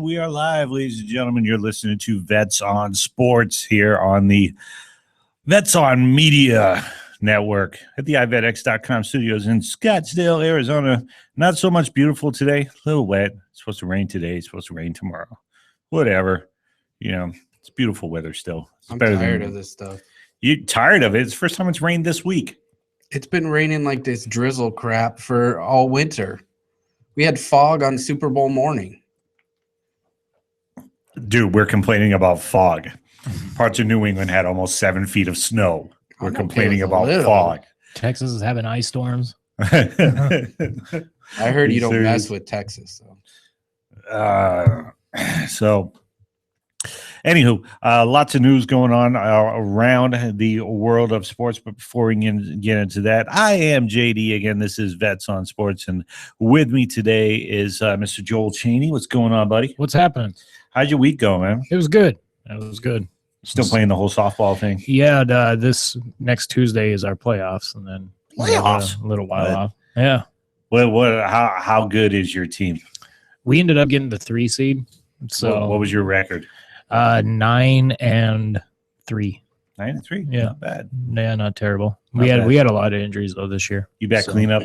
We are live, ladies and gentlemen. You're listening to Vets on Sports here on the Vets on Media Network at the iVetX.com studios in Scottsdale, Arizona. Not so much beautiful today. A little wet. It's supposed to rain today. It's supposed to rain tomorrow. Whatever. You know, it's beautiful weather still. It's I'm tired of this stuff. You tired of it? It's the first time it's rained this week. It's been raining like this drizzle crap for all winter. We had fog on Super Bowl morning. Dude, we're complaining about fog. Parts of New England had almost 7 feet of snow. We're complaining about fog. Texas is having ice storms. I heard you don't mess with Texas. So, anywho, lots of news going on around the world of sports. But before we get into that, I am JD. Again, this is Vets on Sports. And with me today is Mr. Joel Chaney. What's going on, buddy? What's happening? How'd your week go, man? It was good. It was good. Still playing the whole softball thing? Yeah, this next Tuesday is our playoffs, and then playoffs? A little while off. Yeah. How good is your team? We ended up getting the 3 seed. So what was your record? 9-3. 9-3. Yeah, not bad. Yeah, not terrible. We had a lot of injuries though this year. You bet cleanup?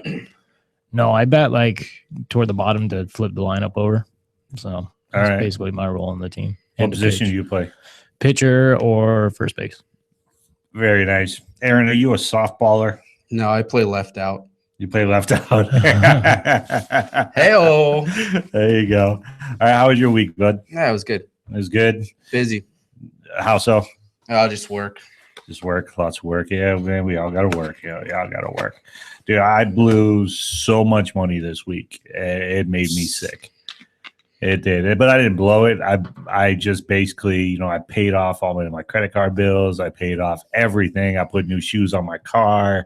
No, I bet like toward the bottom to flip the lineup over. So that's basically my role in the team. What position do you play? Pitcher or first base. Very nice. Aaron, are you a softballer? No, I play left out. You play left out. Hey-o. There you go. All right, how was your week, bud? Yeah, it was good. It was good. Busy. How so? I'll just work. Just work. Lots of work. Yeah, man, we all got to work. Yeah, we all got to work. Dude, I blew so much money this week. It made me sick. It did, but I didn't blow it. I just basically, I paid off all my credit card bills. I paid off everything. I put new shoes on my car.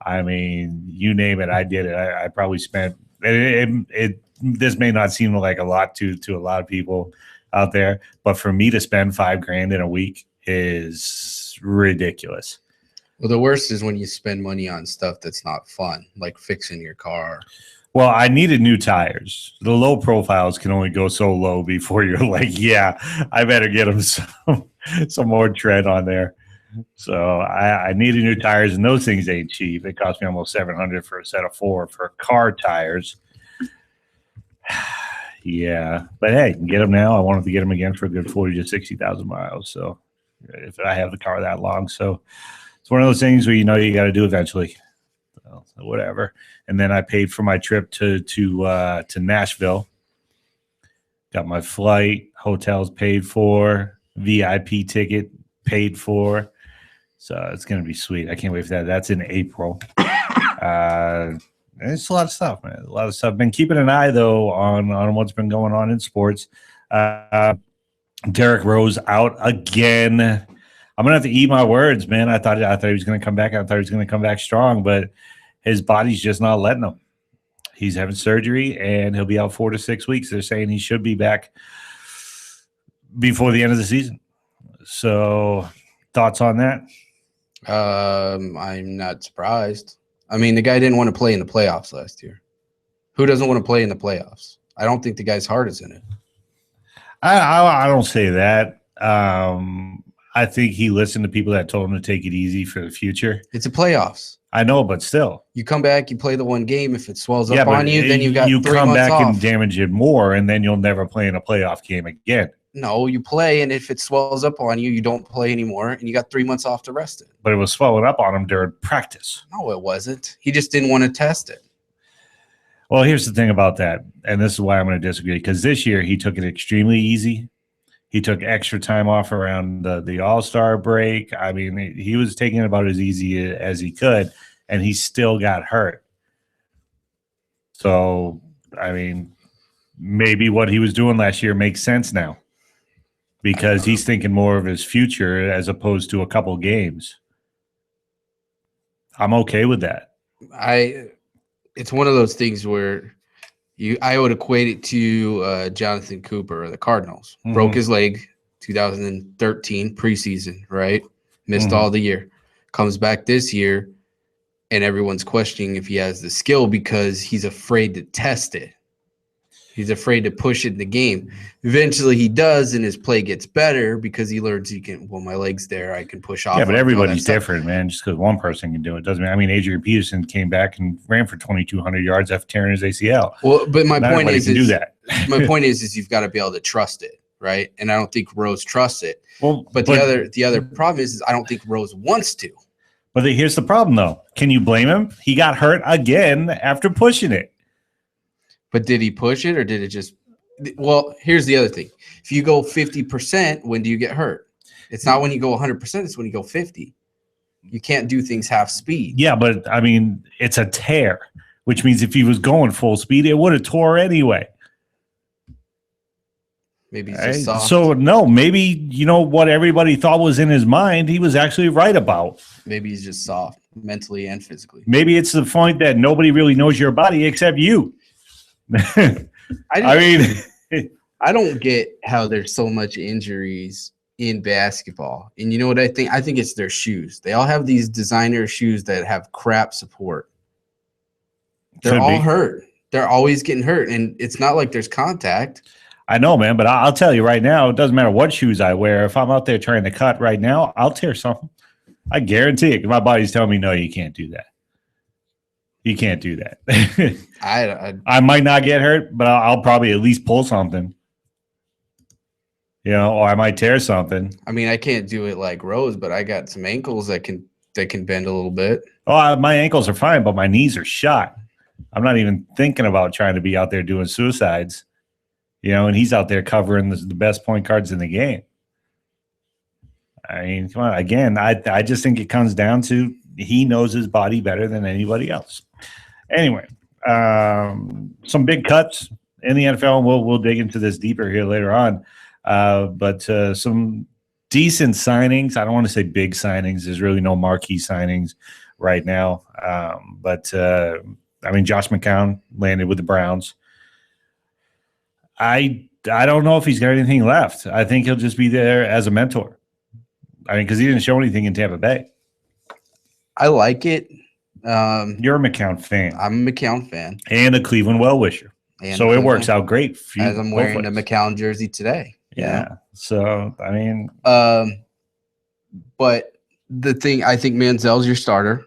I mean, you name it, I did it. I probably spent it. This may not seem like a lot to a lot of people out there, but for me to spend $5,000 in a week is ridiculous. Well, the worst is when you spend money on stuff that's not fun, like fixing your car. Well, I needed new tires. The low profiles can only go so low before you're like, yeah, I better get them some more tread on there. So I needed new tires, and those things ain't cheap. It cost me almost $700 for a set of 4 for car tires. Yeah, but hey, you can get them now. I wanted to get them again for a good 40 to 60,000 miles. So if I have the car that long, so it's one of those things where you got to do eventually. So whatever. And then I paid for my trip to Nashville. Got my flight, hotels paid for, VIP ticket paid for. So it's going to be sweet. I can't wait for that. That's in April. It's a lot of stuff, man. A lot of stuff. Been keeping an eye, though, on what's been going on in sports. Derrick Rose out again. I'm going to have to eat my words, man. I thought he was going to come back. I thought he was going to come back strong, but his body's just not letting him. He's having surgery, and he'll be out 4 to 6 weeks. They're saying he should be back before the end of the season. So, thoughts on that? I'm not surprised. I mean, the guy didn't want to play in the playoffs last year. Who doesn't want to play in the playoffs? I don't think the guy's heart is in it. I don't say that. I think he listened to people that told him to take it easy for the future. It's a playoffs. I know, but still. You come back, you play the one game. If it swells up on you, then you got 3 months off. You come back and damage it more, and then you'll never play in a playoff game again. No, you play, and if it swells up on you, you don't play anymore, and you got 3 months off to rest it. But it was swelling up on him during practice. No, it wasn't. He just didn't want to test it. Well, here's the thing about that, and this is why I'm going to disagree, because this year he took it extremely easy. He took extra time off around the All-Star break. I mean, he was taking it about as easy as he could, and he still got hurt. So, I mean, maybe what he was doing last year makes sense now because he's thinking more of his future as opposed to a couple games. I'm okay with that. It's one of those things where I would equate it to Jonathan Cooper of the Cardinals. Mm-hmm. Broke his leg 2013 preseason, right? Missed all the year. Comes back this year, and everyone's questioning if he has the skill because he's afraid to test it. He's afraid to push it in the game. Eventually he does, and his play gets better because he learns he can, well, my leg's there, I can push off. Yeah, but everybody's different, man. Just because one person can do it doesn't mean. I mean, Adrian Peterson came back and ran for 2,200 yards after tearing his ACL. Well, but my Not point everybody is, can do that. my point is you've got to be able to trust it, right? And I don't think Rose trusts it. Well, But the other problem is I don't think Rose wants to. But here's the problem, though. Can you blame him? He got hurt again after pushing it. But did he push it, or did it just? Well, here's the other thing. If you go 50%, when do you get hurt? It's not when you go 100%. It's when you go 50. You can't do things half speed. Yeah, but I mean, it's a tear, which means if he was going full speed, it would have tore anyway. Maybe he's just soft. So no, maybe you know what everybody thought was in his mind, he was actually right about. Maybe he's just soft, mentally and physically. Maybe it's the point that nobody really knows your body except you. I mean, I don't get how there's so much injuries in basketball. And you know what I think? I think it's their shoes. They all have these designer shoes that have crap support. They're all hurt. They're always getting hurt. And it's not like there's contact. I know, man, but I'll tell you right now, it doesn't matter what shoes I wear. If I'm out there trying to cut right now, I'll tear something. I guarantee it. My body's telling me, no, you can't do that. You can't do that. I might not get hurt, but I'll probably at least pull something. You know, or I might tear something. I mean, I can't do it like Rose, but I got some ankles that can bend a little bit. Oh, my ankles are fine, but my knees are shot. I'm not even thinking about trying to be out there doing suicides. You know, and he's out there covering the best point guards in the game. I mean, come on. Again, I just think it comes down to he knows his body better than anybody else. Anyway, some big cuts in the NFL. We'll dig into this deeper here later on. But some decent signings. I don't want to say big signings. There's really no marquee signings right now. But I mean, Josh McCown landed with the Browns. I don't know if he's got anything left. I think he'll just be there as a mentor. I mean, because he didn't show anything in Tampa Bay. I like it. You're a McCown fan. I'm a McCown fan. And a Cleveland well-wisher. So it works out great for you. As I'm wearing the McCown jersey today. Yeah. So, I mean. But the thing, I think Manziel's your starter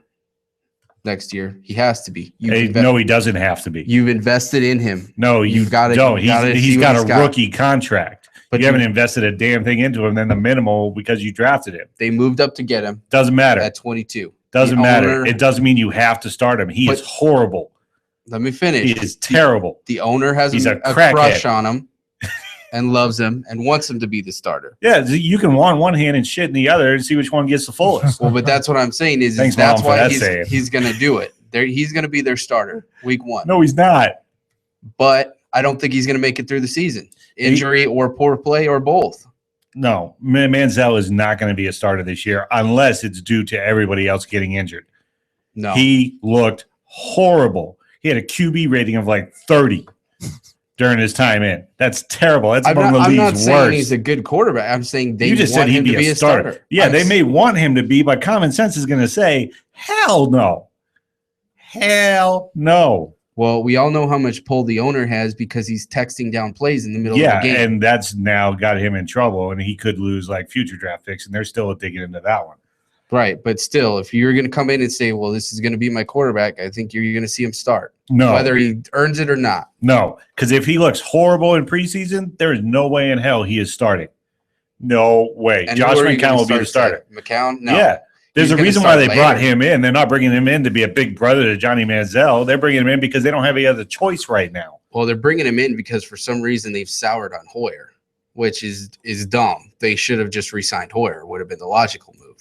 next year. He has to be. No, he doesn't have to be. You've invested in him. No, you've got to. He's got a rookie contract. But you haven't invested a damn thing into him than the minimal because you drafted him. They moved up to get him. Doesn't matter. At 22. Doesn't matter. It doesn't mean you have to start him. He is horrible. Let me finish. He is terrible. The owner has a crush on him and loves him and wants him to be the starter. Yeah, you can want one hand and shit in the other and see which one gets the fullest. Well, but that's what I'm saying is that's why he's going to do it. He's going to be their starter week 1. No, he's not. But I don't think he's going to make it through the season. Injury or poor play or both. No, Manziel is not going to be a starter this year unless it's due to everybody else getting injured. No. He looked horrible. He had a QB rating of like 30 during his time in. That's terrible. That's among the league's worst. I'm not saying he's a good quarterback. I'm saying they just want said him to be a starter. Yeah, they may want him to be, but common sense is going to say, hell no. Hell no. Well, we all know how much pull the owner has because he's texting down plays in the middle of the game. Yeah, and that's now got him in trouble, and he could lose like future draft picks, and they're still digging into that one. Right, but still, if you're going to come in and say, well, this is going to be my quarterback, I think you're going to see him start. No. Whether he earns it or not. No, because if he looks horrible in preseason, there is no way in hell he is starting. No way. And Josh McCown will be the starter. McCown? No. Yeah. There's a reason why they brought him in. They're not bringing him in to be a big brother to Johnny Manziel. They're bringing him in because they don't have any other choice right now. Well, they're bringing him in because for some reason they've soured on Hoyer, which is dumb. They should have just re-signed Hoyer. Would have been the logical move.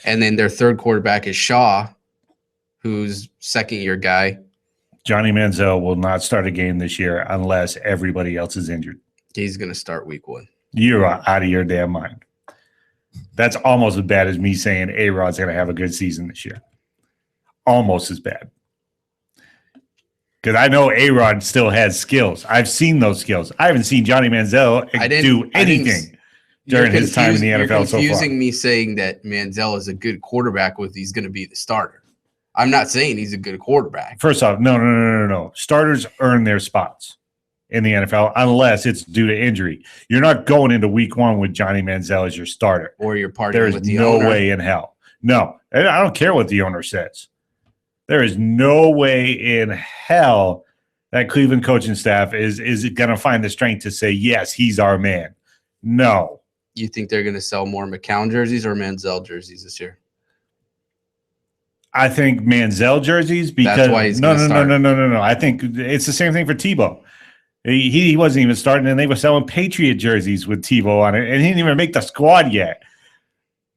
And then their third quarterback is Shaw, who's second-year guy. Johnny Manziel will not start a game this year unless everybody else is injured. He's going to start week 1. You're out of your damn mind. That's almost as bad as me saying A-Rod's going to have a good season this year. Almost as bad. Because I know A-Rod still has skills. I've seen those skills. I haven't seen Johnny Manziel do anything during his time in the NFL so far. You're confusing me saying that Manziel is a good quarterback with he's going to be the starter. I'm not saying he's a good quarterback. First off, no. Starters earn their spots. in the NFL unless it's due to injury. You're not going into week 1 with Johnny Manziel as your starter. Or you're partying There's with the no owner. way in hell. No, and I don't care what the owner says. There is no way in hell that Cleveland coaching staff is going to find the strength to say, yes, he's our man. No. You think they're going to sell more McCown jerseys or Manziel jerseys this year? I think Manziel jerseys because That's why he's no. start. I think it's the same thing for Tebow. He wasn't even starting, and they were selling Patriot jerseys with Tebow on it, and he didn't even make the squad yet.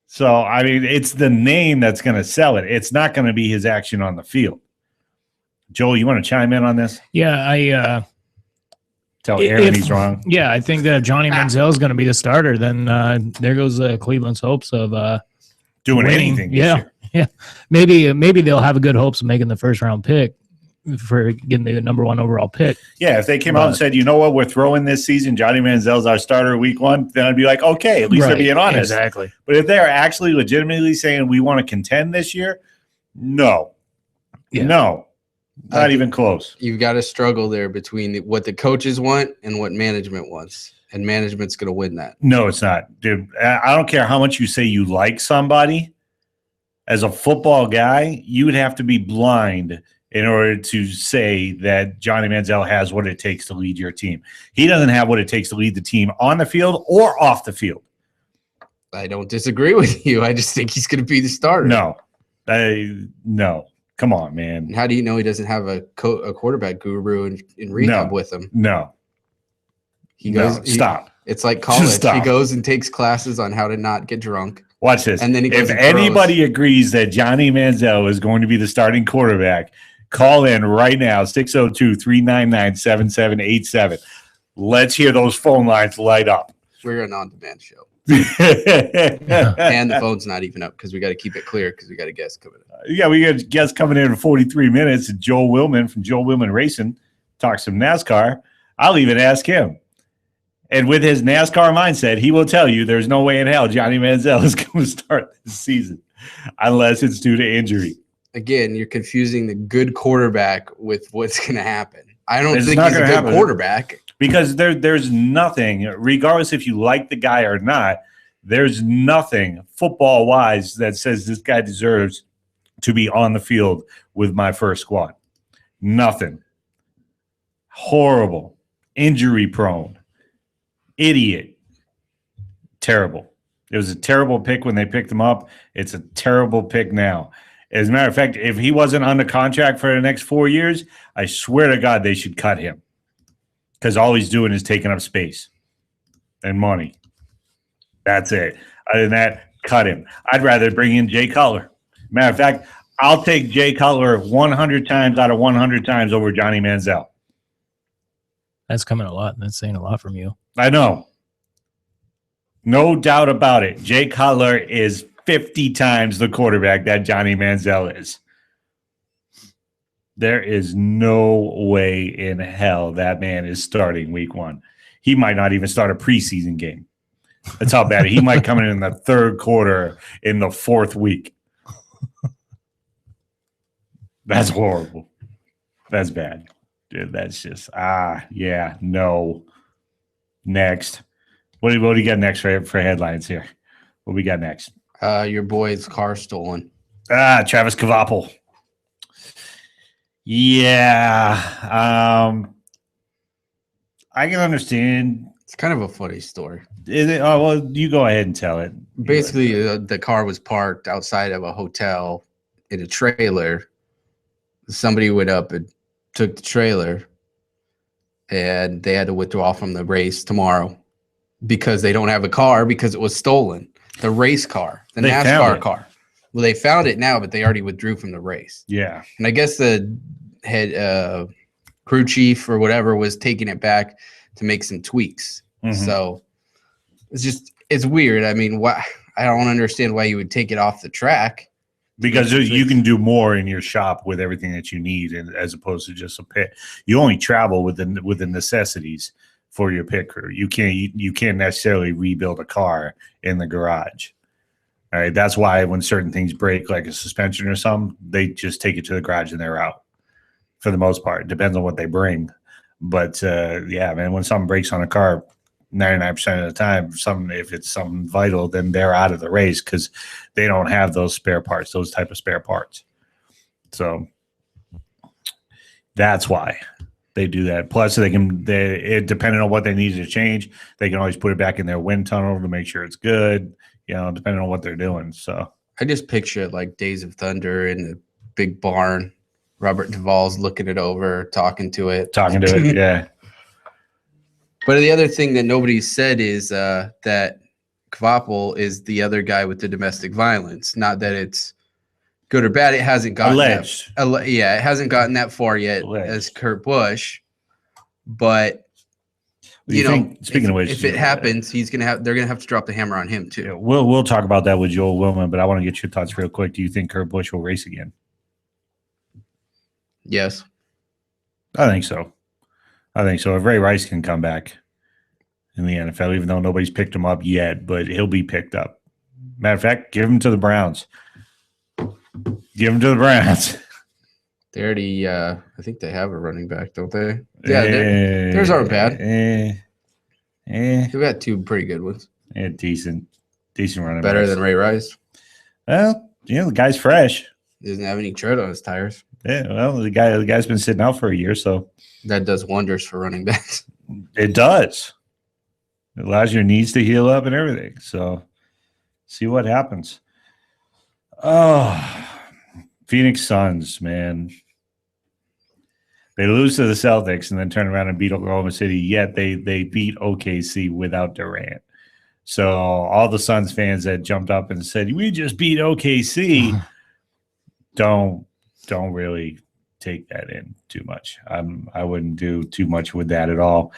So, I mean, it's the name that's going to sell it. It's not going to be his action on the field. Joel, you want to chime in on this? Yeah, I Tell Aaron he's wrong. Yeah, I think that if Johnny Manziel is going to be the starter, then there goes Cleveland's hopes of doing winning. anything this year. Maybe they'll have a good hopes of making the first round pick for getting the number 1 overall pick. Yeah, if they came out and said, you know what, we're throwing this season, Johnny Manziel's our starter week 1, then I'd be like, okay, at least they're being honest. Exactly. But if they're actually legitimately saying we want to contend this year, no. Yeah. No. Not even close. You've got to struggle there between what the coaches want and what management wants. And management's going to win that. No, it's not. Dude, I don't care how much you say you like somebody. As a football guy, you would have to be blind in order to say that Johnny Manziel has what it takes to lead your team. He doesn't have what it takes to lead the team on the field or off the field. I don't disagree with you. I just think he's going to be the starter. No. No. Come on, man. And how do you know he doesn't have a quarterback guru in rehab with him? No. He goes. Stop. It's like college. Stop. He goes and takes classes on how to not get drunk. Watch this. And then he goes if and throws. anybody agrees that Johnny Manziel is going to be the starting quarterback, call in right now, 602-399-7787. Let's hear those phone lines light up. We're an on-demand show. And the phone's not even up because we got to keep it clear because we got a guest coming in. Yeah, we got a guest coming in 43 minutes. Joel Willman from Joel Willman Racing talks some NASCAR. I'll even ask him. And with his NASCAR mindset, he will tell you there's no way in hell Johnny Manziel is going to start this season unless it's due to injury. Again, you're confusing the good quarterback with what's going to happen. I don't think not he's a gonna good happen. quarterback. Because there's nothing, regardless if you like the guy or not, there's nothing football-wise that says this guy deserves to be on the field with my first squad. Nothing. Horrible. Injury-prone. Idiot. Terrible. It was a terrible pick when they picked him up. It's a terrible pick now. As a matter of fact, if he wasn't under contract for the next 4 years, I swear to God they should cut him. Because all he's doing is taking up space and money. That's it. Other than that, cut him. I'd rather bring in Jay Cutler. Matter of fact, I'll take Jay Cutler 100 times out of 100 times over Johnny Manziel. That's coming a lot. That's saying a lot from you. I know. No doubt about it. Jay Cutler is 50 times the quarterback that Johnny Manziel is. There is no way in hell that man is starting week 1. He might not even start a preseason game. That's how bad he might come in the third quarter in the 4th week. That's horrible. That's bad. Dude, that's just, no. Next. What do you got next for headlines here? What we got next? Your boy's car stolen. Travis Kvapil. Yeah. I can understand. It's kind of a funny story. Is it? Oh, well, you go ahead and tell it. Basically, the car was parked outside of a hotel in a trailer. Somebody went up and took the trailer, and they had to withdraw from the race tomorrow because they don't have a car because it was stolen. The race car, the NASCAR car. Well, they found it now, but they already withdrew from the race. Yeah. And I guess the head crew chief or whatever was taking it back to make some tweaks. Mm-hmm. So it's weird. I mean, why? I don't understand why you would take it off the track. Because you can do more in your shop with everything that you need, and as opposed to just a pit. You only travel with the necessities for your pit crew. You can't necessarily rebuild a car in the garage. All right, that's why when certain things break, like a suspension or something, they just take it to the garage and they're out. For the most part, it depends on what they bring. But yeah, man, when something breaks on a car, 99% of the time, if it's something vital, then they're out of the race because they don't have those spare parts, those type of spare parts. So that's why they do that. Plus, depending on what they need to change, they can always put it back in their wind tunnel to make sure it's good. Depending on what they're doing. So I just picture it like Days of Thunder in the big barn. Robert Duvall's looking it over, talking to it. Yeah. But the other thing that nobody said is that Kvapil is the other guy with the domestic violence. Not that it's good or bad. It hasn't gotten alleged. It hasn't gotten that far yet as Kurt Busch. But speaking of which, if it happens, they're gonna have to drop the hammer on him too. Yeah, we'll talk about that with Joel Willman, but I want to get your thoughts real quick. Do you think Kurt Busch will race again? Yes. I think so. If Ray Rice can come back in the NFL, even though nobody's picked him up yet, but he'll be picked up. Matter of fact, give him to the Browns. They already, I think they have a running back, don't they? Yeah, theirs aren't bad. They've got two pretty good ones. Yeah, decent running Better backs. than Ray Rice. Well, the guy's fresh. He doesn't have any tread on his tires. Yeah, well, the guy's been sitting out for a year, so that does wonders for running backs. It does. It allows your knees to heal up and everything. So, see what happens. Oh, Phoenix Suns, man. They lose to the Celtics and then turn around and beat Oklahoma City, yet they beat OKC without Durant. So all the Suns fans that jumped up and said, we just beat OKC, don't really take that in too much. I wouldn't do too much with that at all.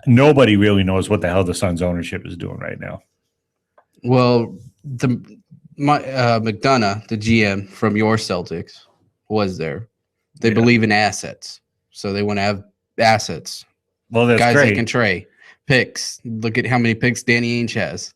Nobody really knows what the hell the Suns ownership is doing right now. Well, McDonough, the GM from your Celtics, was there. They believe in assets, so they want to have assets. Well, that's guys great. That can trade picks. Look at how many picks Danny Ainge has.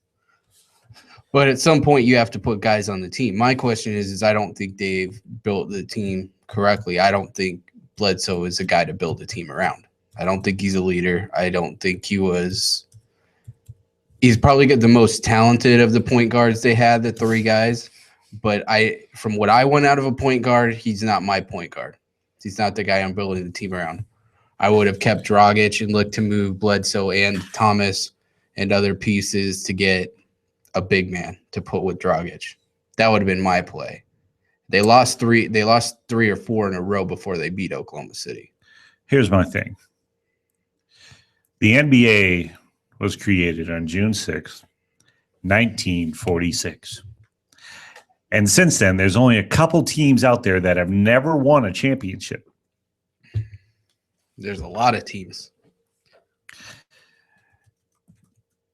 But at some point, you have to put guys on the team. My question is I don't think they've built the team correctly. I don't think Bledsoe is a guy to build a team around. I don't think he's a leader. I don't think he was. He's probably got the most talented of the point guards they had, the three guys. But from what I want out of a point guard, he's not my point guard. He's not the guy I'm building the team around. I would have kept Dragic and looked to move Bledsoe and Thomas and other pieces to get a big man to put with Dragic. That would have been my play. They lost three or four in a row before they beat Oklahoma City. Here's my thing. The NBA was created on June 6th, 1946. And since then, there's only a couple teams out there that have never won a championship. There's a lot of teams.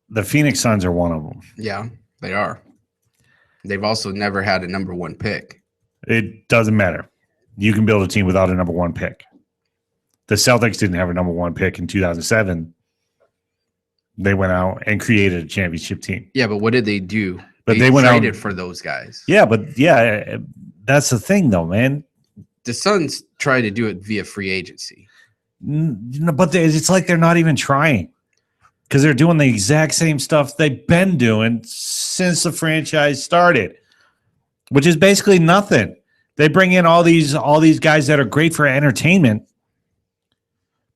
The Phoenix Suns are one of them. Yeah, they are. They've also never had a number one pick. It doesn't matter. You can build a team without a number one pick. The Celtics didn't have a number one pick in 2007. They went out and created a championship team. Yeah, but what did they do? But they went traded out for those guys. Yeah, but that's the thing, though, man. The Suns tried to do it via free agency. But it's like they're not even trying because they're doing the exact same stuff they've been doing since the franchise started, which is basically nothing. They bring in all these guys that are great for entertainment,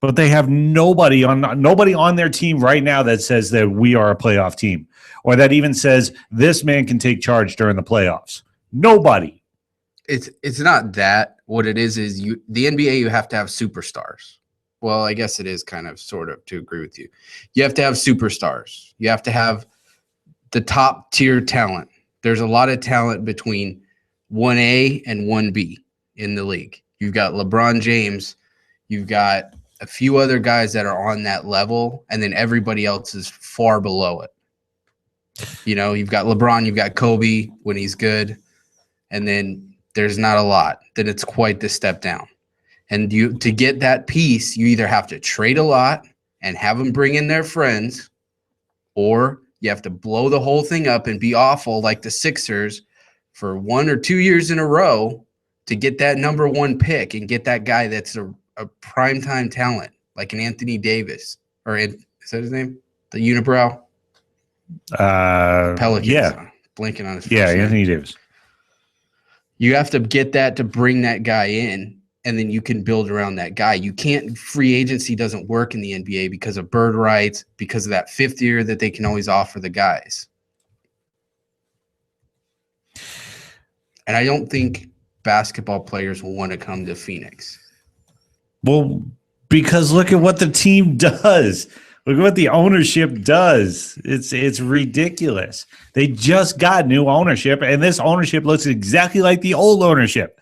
but they have nobody on their team right now that says that we are a playoff team or that even says this man can take charge during the playoffs. Nobody. It's not that. What it is the NBA, you have to have superstars. Well, I guess it is kind of sort of to agree with you. You have to have superstars. You have to have the top tier talent. There's a lot of talent between 1A and 1B in the league. You've got LeBron James. You've got a few other guys that are on that level, and then everybody else is far below it. You've got LeBron, you've got Kobe when he's good, and then there's not a lot. Then it's quite the step down. And to get that piece, you either have to trade a lot and have them bring in their friends, or you have to blow the whole thing up and be awful like the Sixers for 1 or 2 years in a row to get that number one pick and get that guy that's a a primetime talent like an Anthony Davis is that his name? The unibrow? Pelicans. Yeah. Blinking on his first Yeah, name. Anthony Davis. You have to get that to bring that guy in, and then you can build around that guy. You can't – free agency doesn't work in the NBA because of bird rights, because of that fifth year that they can always offer the guys. And I don't think basketball players will want to come to Phoenix. Well, because look at what the team does. Look at what the ownership does. It's ridiculous. They just got new ownership, and this ownership looks exactly like the old ownership.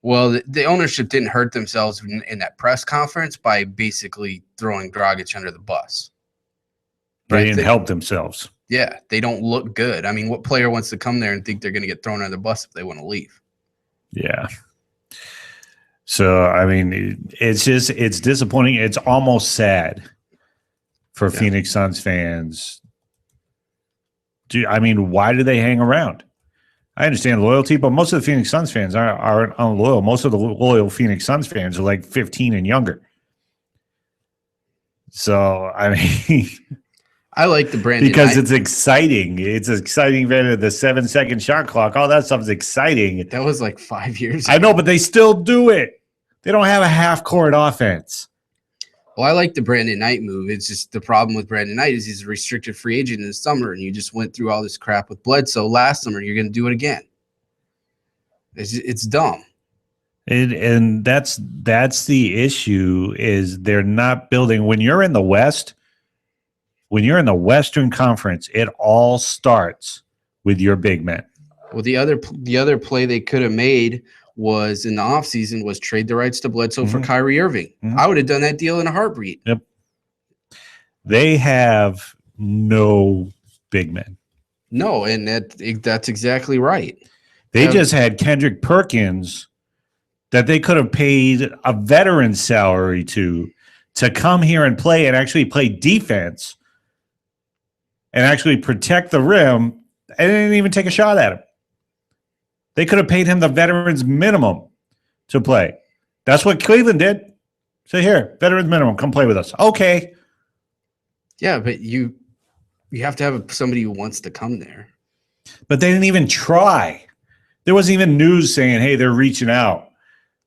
Well, the ownership didn't hurt themselves in that press conference by basically throwing Dragic under the bus. They didn't help themselves. Yeah, they don't look good. I mean, what player wants to come there and think they're going to get thrown under the bus if they want to leave? Yeah. So, I mean, it's disappointing. It's almost sad for Phoenix Suns fans. Why do they hang around? I understand loyalty, but most of the Phoenix Suns fans aren't unloyal. Most of the loyal Phoenix Suns fans are like 15 and younger. So, I mean, I like the Brandon because it's exciting. It's exciting. The 7-second shot clock, all that stuff is exciting. That was like 5 years ago. I know, but they still do it. They don't have a half-court offense. Well, I like the Brandon Knight move. It's just the problem with Brandon Knight is he's a restricted free agent in the summer, and you just went through all this crap with Bledsoe last summer. You're going to do it again. It's dumb. And that's the issue is they're not building. When you're in the West, when you're in the Western Conference, it all starts with your big men. Well, the other play they could have made was in the offseason was trade the rights to Bledsoe for Kyrie Irving. I would have done that deal in a heartbeat. Yep. They have no big men. No, and that's exactly right. They just had Kendrick Perkins that they could have paid a veteran salary to come here and play and actually play defense and actually protect the rim, and they didn't even take a shot at him. They could have paid him the veterans minimum to play. That's what Cleveland did. Say, here, veterans minimum, come play with us. Okay. Yeah, but you have to have somebody who wants to come there. But they didn't even try. There wasn't even news saying, hey, they're reaching out.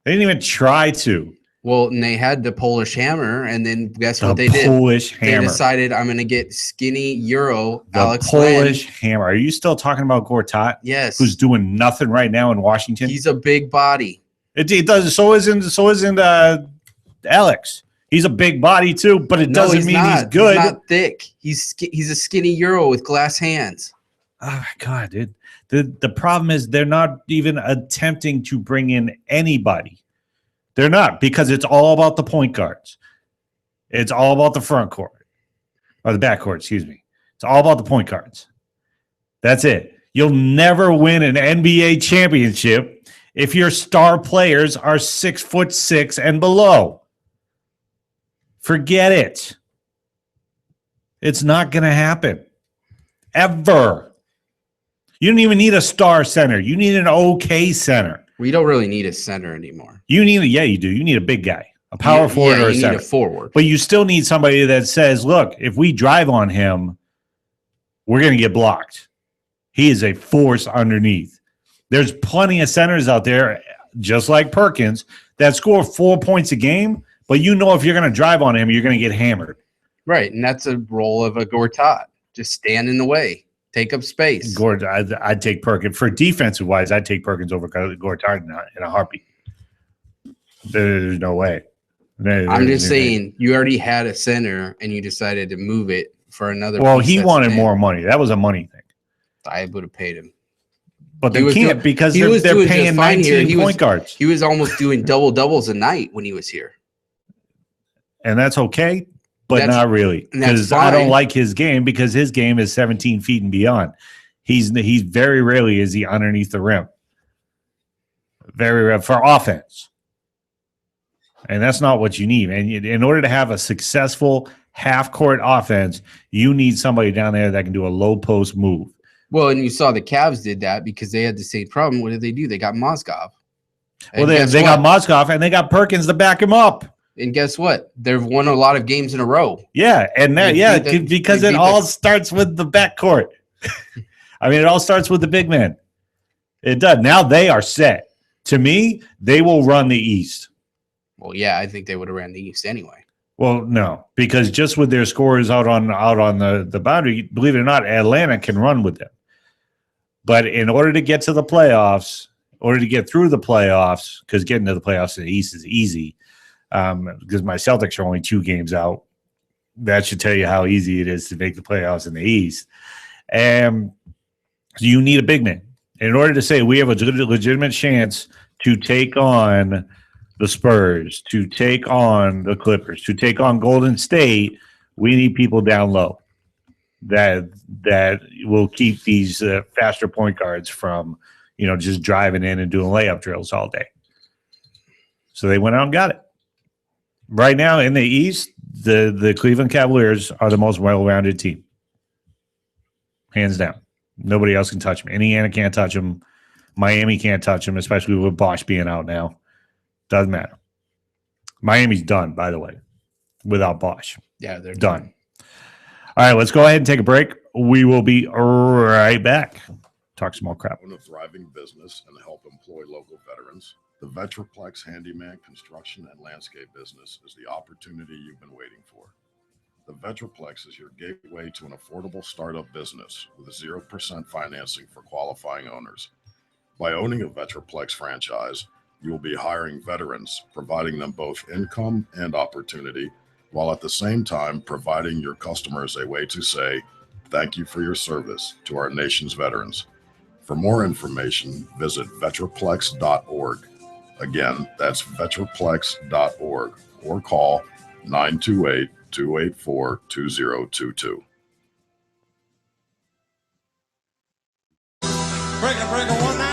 They didn't even try to. Well, and they had the Polish Hammer, and then guess what they did? Polish Hammer. They decided I'm going to get skinny Euro Alex Polish Len. Hammer. Are you still talking about Gortat? Yes. Who's doing nothing right now in Washington? He's a big body. It does. So isn't Alex. He's a big body too, but it doesn't mean he's good. He's not thick. He's a skinny Euro with glass hands. Oh my God, dude. The problem is they're not even attempting to bring in anybody. They're not, because it's all about the point guards. It's all about the front court or the back court, excuse me. It's all about the point guards. That's it. You'll never win an NBA championship if your star players are 6'6" and below. Forget it. It's not going to happen. Ever. You don't even need a star center. You need an okay center. We don't really need a center anymore. You do. You need a big guy, a power forward or a center. You need a forward. But you still need somebody that says, look, if we drive on him, we're going to get blocked. He is a force underneath. There's plenty of centers out there, just like Perkins, that score 4 points a game, but you know if you're going to drive on him, you're going to get hammered. Right, and that's a role of a Gortat. Just stand in the way. Take up space. I'd take Perkins. For defensive-wise, I'd take Perkins over Gortat in a heartbeat. There's no way. I'm just saying, you already had a center, and you decided to move it for another. Well, he wanted more money. That was a money thing. I would have paid him. But they can't because they're paying 19 point guards. He was almost doing double-doubles a night when he was here. And that's okay, but not really. Because I don't like his game, because his game is 17 feet and beyond. He's very rarely is he underneath the rim. Very rare for offense. And that's not what you need. And in order to have a successful half-court offense, you need somebody down there that can do a low-post move. Well, and you saw the Cavs did that because they had the same problem. What did they do? They got Mozgov. Well, they got Moskoff and they got Perkins to back him up. And guess what? They've won a lot of games in a row. Yeah, and because it all starts with the backcourt. I mean, it all starts with the big man. It does. Now they are set. To me, they will run the East. Well, yeah, I think they would have ran the East anyway. Well, no, because just with their scores out on the boundary, believe it or not, Atlanta can run with them. But in order to get to the playoffs, in order to get through the playoffs, because getting to the playoffs in the East is easy, because my Celtics are only 2 games out. That should tell you how easy it is to make the playoffs in the East. And you need a big man. In order to say we have a legitimate chance to take on the Spurs, to take on the Clippers, to take on Golden State, we need people down low that will keep these faster point guards from, just driving in and doing layup drills all day. So they went out and got it. Right now in the East, the Cleveland Cavaliers are the most well-rounded team. Hands down. Nobody else can touch them. Indiana can't touch them. Miami can't touch them, especially with Bosh being out now. Doesn't matter. Miami's done, by the way, without Bosh. Yeah, they're done. All right, let's go ahead and take a break. We will be right back. Talk small crap. Own a thriving business and help employ local veterans. The Vetraplex handyman construction and landscape business is the opportunity you've been waiting for. The Vetraplex is your gateway to an affordable startup business with 0% financing for qualifying owners. By owning a Vetraplex franchise, you will be hiring veterans, providing them both income and opportunity, while at the same time providing your customers a way to say, thank you for your service to our nation's veterans. For more information, visit vetraplex.org. Again, that's vetraplex.org or call 928-284-2022. Breaker 1-9.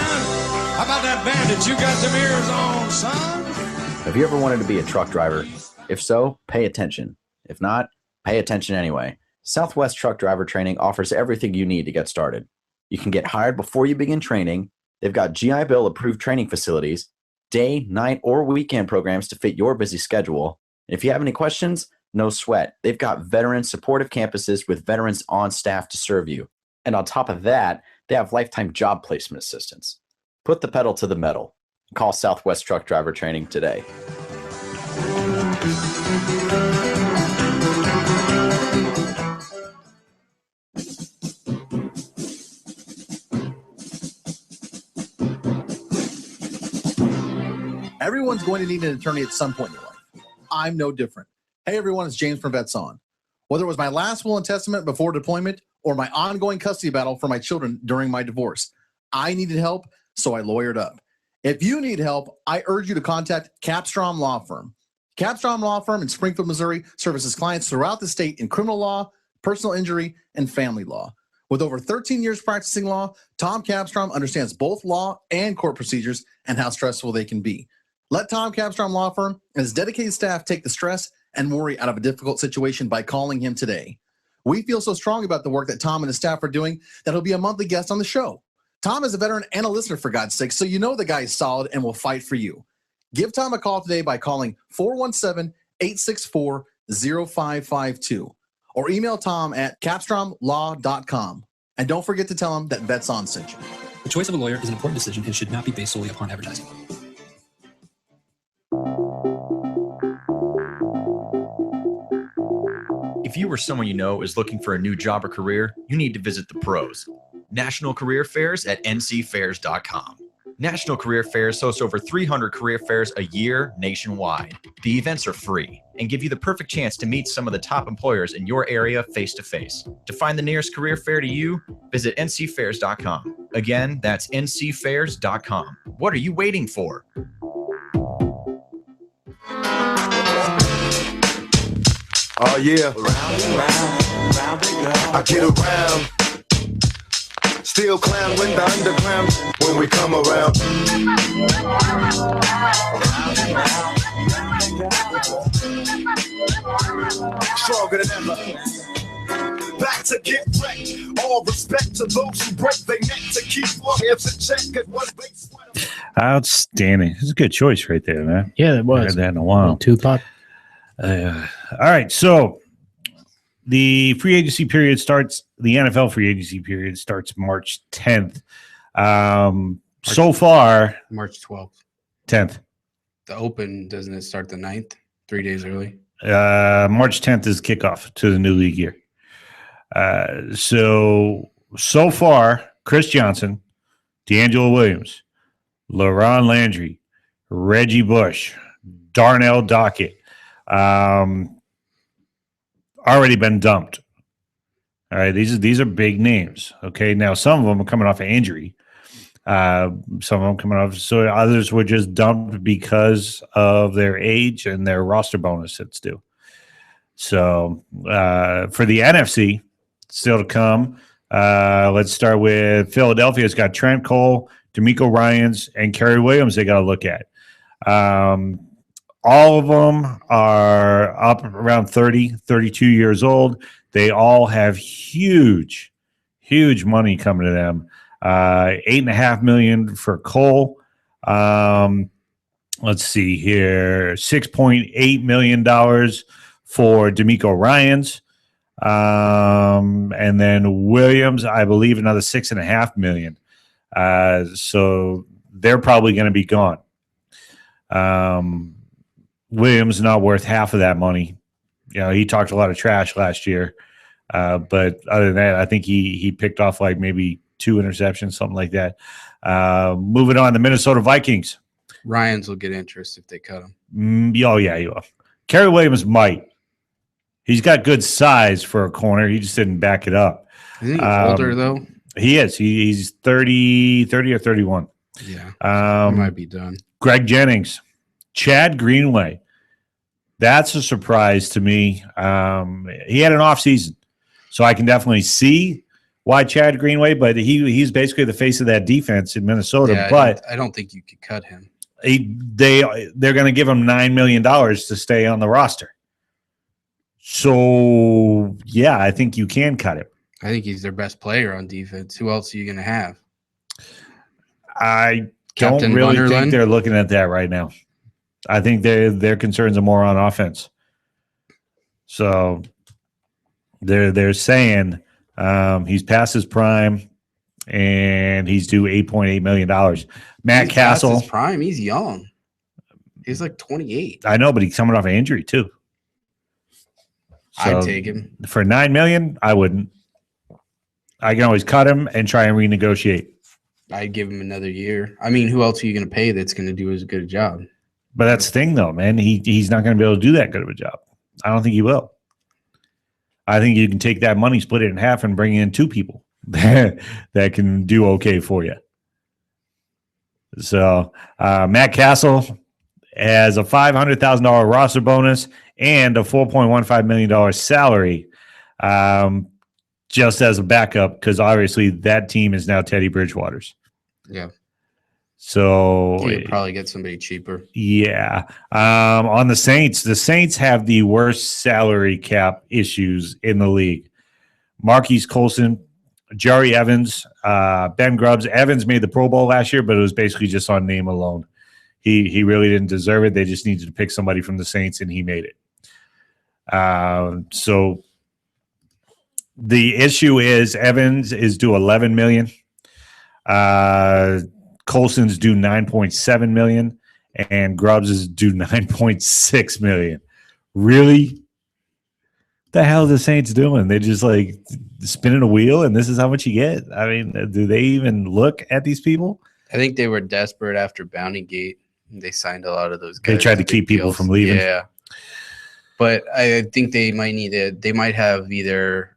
How about that bandit? You got some ears on, son? Have you ever wanted to be a truck driver? If so, pay attention. If not, pay attention anyway. Southwest Truck Driver Training offers everything you need to get started. You can get hired before you begin training. They've got GI Bill approved training facilities, day, night, or weekend programs to fit your busy schedule. And if you have any questions, no sweat. They've got veteran supportive campuses with veterans on staff to serve you. And on top of that, they have lifetime job placement assistance. Put the pedal to the metal. Call Southwest Truck Driver Training today. Everyone's going to need an attorney at some point in your life. I'm no different. Hey everyone, it's James from Vets On. Whether it was my last will and testament before deployment or my ongoing custody battle for my children during my divorce, I needed help, so I lawyered up. If you need help, I urge you to contact Capstrom Law Firm. Capstrom Law Firm in Springfield, Missouri services clients throughout the state in criminal law, personal injury, and family law. With over 13 years practicing law, Tom Capstrom understands both law and court procedures and how stressful they can be. Let Tom Capstrom Law Firm and his dedicated staff take the stress and worry out of a difficult situation by calling him today. We feel so strong about the work that Tom and his staff are doing that he'll be a monthly guest on the show. Tom is a veteran and a listener, for God's sake, so you know the guy is solid and will fight for you. Give Tom a call today by calling 417-864-0552 or email Tom at capstromlaw.com. And don't forget to tell him that Vets On sent you. The choice of a lawyer is an important decision and should not be based solely upon advertising. If you or someone you know is looking for a new job or career, you need to visit the pros. National Career Fairs at ncfairs.com. National Career Fairs hosts over 300 career fairs a year nationwide. The events are free and give you the perfect chance to meet some of the top employers in your area face-to-face. To find the nearest career fair to you, visit ncfairs.com. Again, that's ncfairs.com. What are you waiting for? Oh yeah, I get around. Still clown when the underground when we come around. Stronger than ever. Back to get wrecked. All respect to those who break their neck to keep lives in check. At one base. Outstanding. It's a good choice right there, man. Yeah, it I was. had that in a while. Tupac. All right, so the free agency period starts. The NFL free agency period starts March 10th. So far, March 12th. 10th. The Open, doesn't it start the 9th? 3 days early. March 10th is kickoff to the new league year. So far, Chris Johnson, D'Angelo Williams, LaRon Landry, Reggie Bush, Darnell Dockett, already been dumped. All right, these are big names. Okay, now some of them are coming off of injury. Some of them coming off, so others were just dumped because of their age and their roster bonus that's due. So for the NFC, still to come. Let's start with Philadelphia. It's got Trent Cole, D'Amico Ryans, and Kerry Williams they got to look at. All of them are up around 30, 32 years old. They all have huge money coming to them. $8.5 million for Cole. Let's see here. $6.8 million for D'Amico Ryans. And then Williams, I believe, another $6.5 million. So they're probably going to be gone. Williams not worth half of that money. You know, he talked a lot of trash last year. But other than that, I think he picked off like maybe 2 interceptions, something like that. Moving on, the Minnesota Vikings. Ryans will get interest if they cut him. Oh, yeah, he will. Kerry Williams might. He's got good size for a corner. He just didn't back it up. Isn't he older, though? He is. He's 30 or 31. Yeah, he might be done. Greg Jennings. Chad Greenway. That's a surprise to me. He had an off season, so I can definitely see why Chad Greenway, but he's basically the face of that defense in Minnesota. Yeah, but I don't think you could cut him. They're going to give him $9 million to stay on the roster. So yeah, I think you can cut him. I think he's their best player on defense. Who else are you going to have? I Captain don't really Wonderland? think they're looking at that right now. I think their concerns are more on offense. So they're saying he's past his prime and he's due $8.8 million. Matt He's Castle. past his prime. He's young. He's like 28. I know, but he's coming off an injury too. So I'd take him. for $9 million. I wouldn't. I can always cut him and try and renegotiate. I'd give him another year. I mean, who else are you going to pay that's going to do as good a job? But that's the thing, though, man. He's not going to be able to do that good of a job. I don't think he will. I think you can take that money, split it in half, and bring in 2 people that can do okay for you. So Matt Castle has a $500,000 roster bonus and a $4.15 million salary just as a backup because obviously that team is now Teddy Bridgewater's. Yeah. So You'd probably get somebody cheaper. Yeah. On the Saints have the worst salary cap issues in the league. Marquise Colson, Jerry Evans, Ben Grubbs. Evans made the Pro Bowl last year, but it was basically just on name alone. He really didn't deserve it. They just needed to pick somebody from the Saints, and he made it. So the issue is Evans is due $11 million. Colson's due $9.7 million, and Grubbs is due $9.6 million. Really? The hell are the Saints doing? They just like spinning a wheel, and this is how much you get? I mean, do they even look at these people? I think they were desperate after Bounty Gate. They signed a lot of those guys. They tried to keep people from leaving. Yeah. But I think they might have either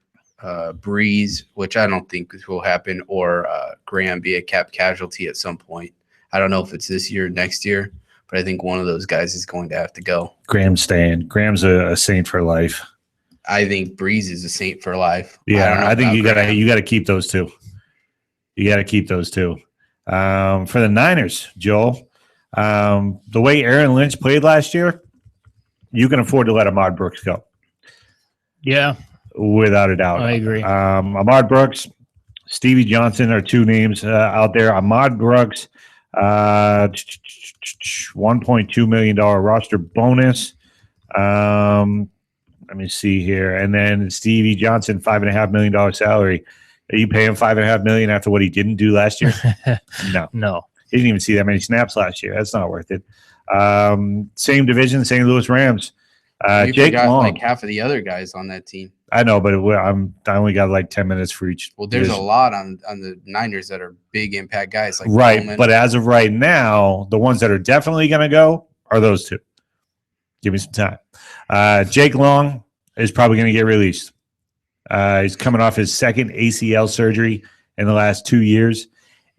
Breeze, which I don't think will happen, or Graham be a cap casualty at some point. I don't know if it's this year or next year, but I think one of those guys is going to have to go. Graham's staying. Graham's a Saint for life. I think Breeze is a Saint for life. Yeah, I think you gotta keep those two. You gotta keep those two. For the Niners, Joel, the way Aaron Lynch played last year, you can afford to let Ahmad Brooks go. Yeah. without a doubt. I agree. Ahmad Brooks, Stevie Johnson are two names out there. Ahmad Brooks, $1.2 million roster bonus. Let me see here. And then Stevie Johnson, $5.5 million salary. Are you paying $5.5 million after what he didn't do last year? No. He didn't even see that many snaps last year. That's not worth it. Same division, St. Louis Rams. You Jake forgot Long. like half of the other guys on that team. I know, but I only got like 10 minutes for each. Well, there's division. a lot on the Niners that are big impact guys. Like Right, Bowman. but as of right now, the ones that are definitely going to go are those two. Give me some time. Jake Long is probably going to get released. He's coming off his second ACL surgery in the last 2 years,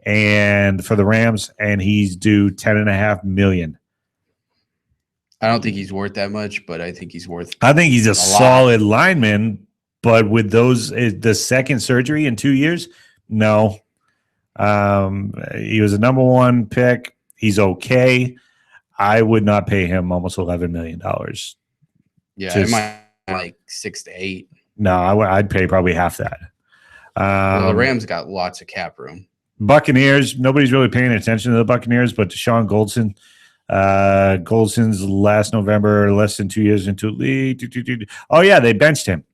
and for the Rams, and he's due $10.5 million. I don't think he's worth that much, but I think he's worth. I think he's a lot. solid lineman, but with the second surgery in 2 years, no. He was a number one pick. He's okay. I would not pay him almost $11 million. Yeah, it might be like 6 to 8. No, I'd pay probably half that. Well, the Rams got lots of cap room. Buccaneers, nobody's really paying attention to the Buccaneers, but Deshaun Goldson. Goldson's last November, less than 2 years into league. Oh, yeah, they benched him.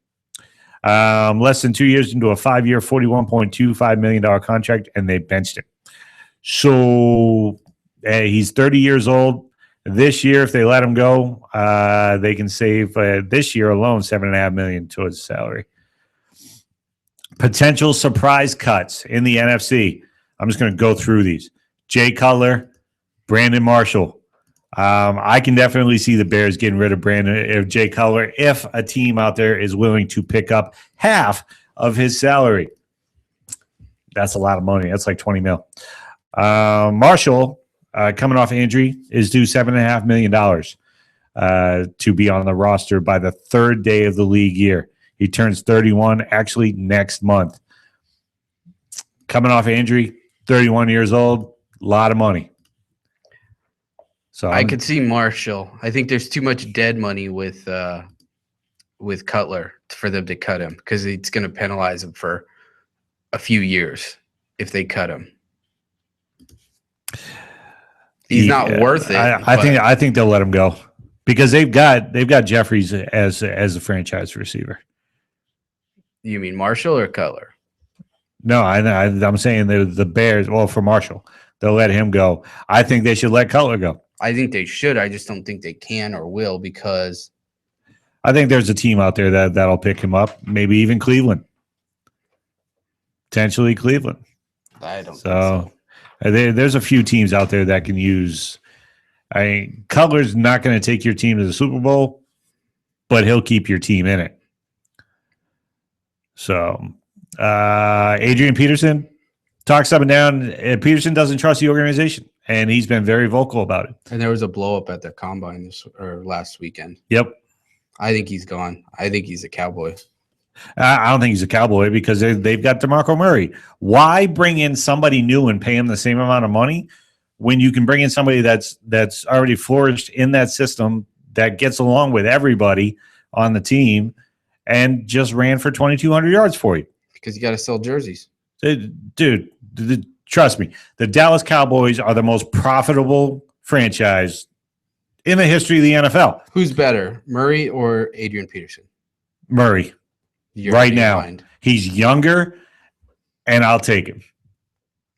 Less than 2 years into a 5-year, $41.25 million contract, and they benched him. So he's 30 years old. This year, if they let him go, they can save this year alone $7.5 million towards salary. Potential surprise cuts in the NFC. I'm just going to go through these. Jay Cutler, Brandon Marshall. I can definitely see the Bears getting rid of Jay Cutler if a team out there is willing to pick up half of his salary. That's a lot of money. That's like $20 million. Marshall, coming off injury, is due $7.5 million to be on the roster by the third day of the league year. He turns 31 actually next month. Coming off injury, 31 years old, a lot of money. So I could see Marshall. I think there's too much dead money with Cutler for them to cut him because it's going to penalize him for a few years if they cut him. He's not worth it. I think they'll let him go because they've got Jeffries as a franchise receiver. You mean Marshall or Cutler? No, I'm saying the Bears. Well, for Marshall, they'll let him go. I think they should let Cutler go. I think they should. I just don't think they can or will because I think there's a team out there that'll pick him up. Maybe even Cleveland. Potentially Cleveland. I don't think so. There's a few teams out there that can use. Cutler's not going to take your team to the Super Bowl, but he'll keep your team in it. So, Adrian Peterson talks up and down. Peterson doesn't trust the organization, and he's been very vocal about it. And there was a blow up at the combine last weekend. Yep. I think he's gone. I think he's a Cowboy. I don't think he's a Cowboy because they've got DeMarco Murray. Why bring in somebody new and pay him the same amount of money when you can bring in somebody that's already flourished in that system that gets along with everybody on the team and just ran for 2,200 yards for you? Because you got to sell jerseys. Dude, trust me, the Dallas Cowboys are the most profitable franchise in the history of the NFL. Who's better, Murray or Adrian Peterson? Murray. Right now. He's younger, and I'll take him.